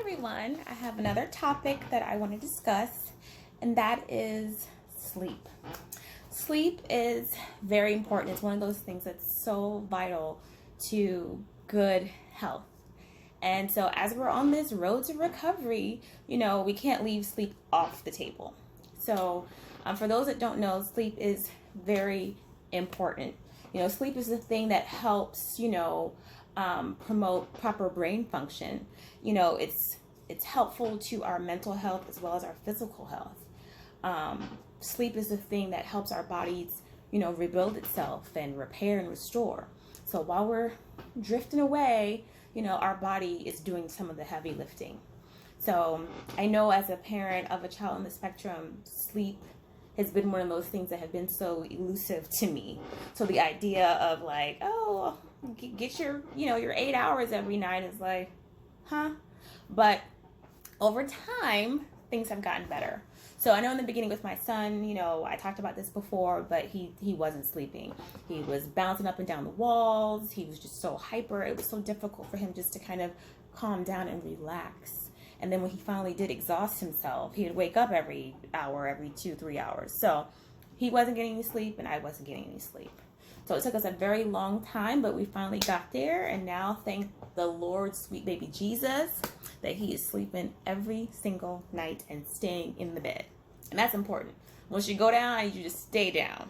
everyone. I have another topic that I want to discuss, and that is sleep. Sleep is very important. It's one of those things that's so vital to good health. And so, as we're on this road to recovery, we can't leave sleep off the table. So, for those that don't know, sleep is very important. Sleep is the thing that helps, promote proper brain function. It's helpful to our mental health as well as our physical health. Sleep is the thing that helps our bodies, rebuild itself and repair and restore. So while we're drifting away, our body is doing some of the heavy lifting. So I know as a parent of a child on the spectrum, sleep has been one of those things that have been so elusive to me. So the idea of like, oh, get your 8 hours every night is like, huh? But over time, things have gotten better. So I know in the beginning with my son, I talked about this before, but he wasn't sleeping. He was bouncing up and down the walls. He was just so hyper. It was so difficult for him just to kind of calm down and relax. And then when he finally did exhaust himself, he would wake up every hour, every 2-3 hours. So he wasn't getting any sleep and I wasn't getting any sleep. So it took us a very long time, but we finally got there. And now, thank the Lord, sweet baby Jesus, that he is sleeping every single night and staying in the bed. And that's important. Once you go down, I need you to stay down.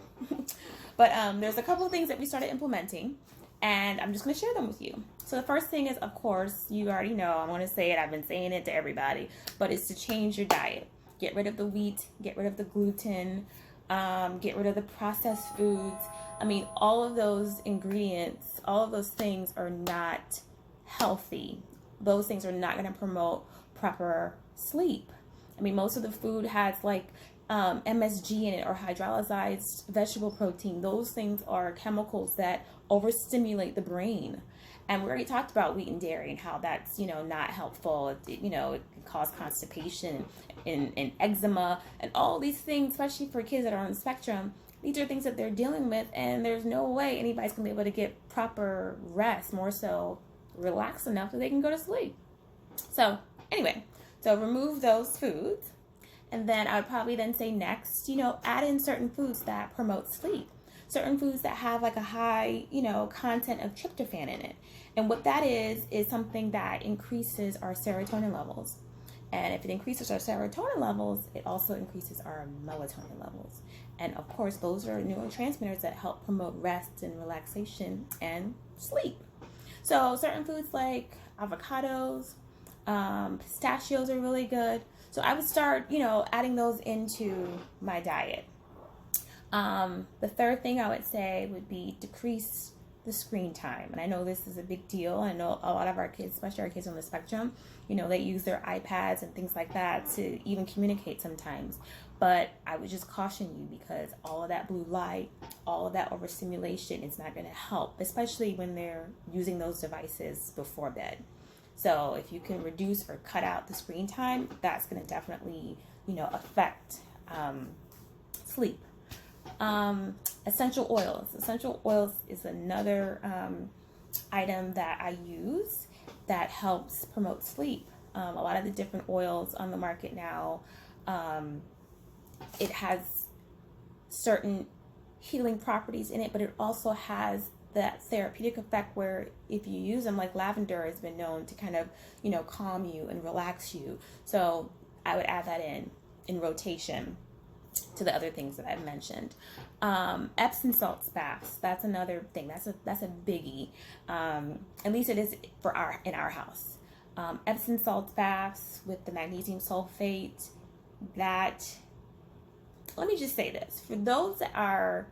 But there's a couple of things that we started implementing, and I'm just going to share them with you. So the first thing is, of course, you already know, I want to say it, I've been saying it to everybody, but it's to change your diet. Get rid of the wheat, get rid of the gluten, get rid of the processed foods. I mean, all of those ingredients, all of those things are not healthy. Those things are not going to promote proper sleep. I mean, most of the food has like MSG in it or hydrolyzed vegetable protein. Those things are chemicals that overstimulate the brain. And we already talked about wheat and dairy and how that's, not helpful. It can cause constipation and eczema and all these things, especially for kids that are on the spectrum. These are things that they're dealing with, and there's no way anybody's going to be able to get proper rest, more so relax enough that they can go to sleep. So anyway, so remove those foods. And then I would probably then say next, add in certain foods that promote sleep. Certain foods that have like a high, content of tryptophan in it. And what that is something that increases our serotonin levels. And if it increases our serotonin levels, it also increases our melatonin levels. And of course, those are neurotransmitters that help promote rest and relaxation and sleep. So certain foods like avocados, pistachios are really good. So I would start, adding those into my diet. The third thing I would say would be decrease the screen time. And I know this is a big deal. I know a lot of our kids, especially our kids on the spectrum, they use their iPads and things like that to even communicate sometimes. But I would just caution you, because all of that blue light, all of that overstimulation is not going to help, especially when they're using those devices before bed. So if you can reduce or cut out the screen time, that's going to definitely, affect sleep. Essential oils. Essential oils is another item that I use that helps promote sleep. A lot of the different oils on the market now, it has certain healing properties in it, but it also has that therapeutic effect where if you use them, like lavender has been known to kind of, calm you and relax you. So I would add that in rotation to the other things that I've mentioned. Epsom salt baths, that's another thing. That's a biggie. At least it is in our house. Epsom salt baths with the magnesium sulfate. Let me just say this: for those that are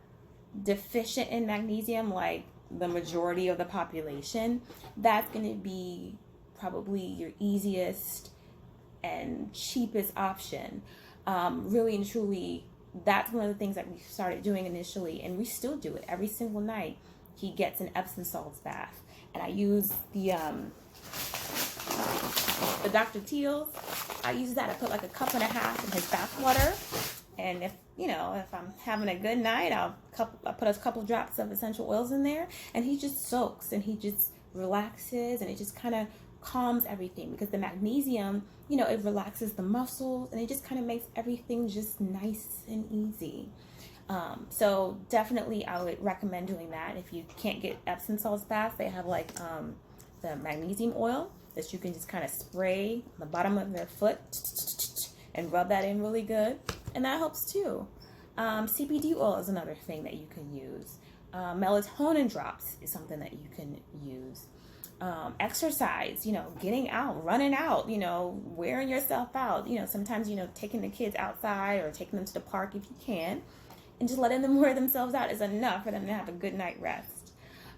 deficient in magnesium, like the majority of the population, that's going to be probably your easiest and cheapest option. Really and truly, that's one of the things that we started doing initially, and we still do it every single night. He gets an Epsom salts bath, and I use the Dr. Teal's. I use that. I put like a cup and a half in his bath water, and if I'm having a good night, I put a couple drops of essential oils in there, and he just soaks and he just relaxes, and it just kind of calms everything, because the magnesium, it relaxes the muscles, and it just kind of makes everything just nice and easy. So definitely I would recommend doing that. If you can't get Epsom salts baths, they have like the magnesium oil that you can just kind of spray on the bottom of their foot and rub that in really good, and that helps too. CBD oil is another thing that you can use. Melatonin drops is something that you can use. Exercise, getting out, running out, wearing yourself out, sometimes, taking the kids outside or taking them to the park if you can, and just letting them wear themselves out is enough for them to have a good night rest.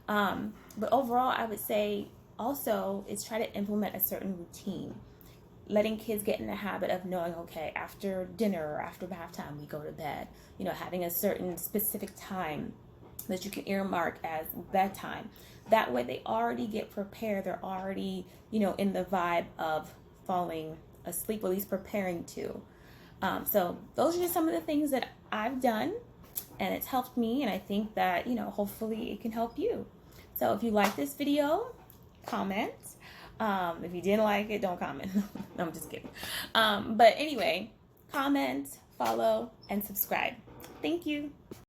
But overall, I would say also is try to implement a certain routine. Letting kids get in the habit of knowing, okay, after dinner or after bath time, we go to bed. Having a certain specific time that you can earmark as bedtime. That way they already get prepared. They're already, in the vibe of falling asleep, or at least preparing to. So those are just some of the things that I've done, and it's helped me, and I think that, hopefully it can help you. So if you like this video, comment. If you didn't like it, don't comment. No, I'm just kidding. But anyway, comment, follow, and subscribe. Thank you.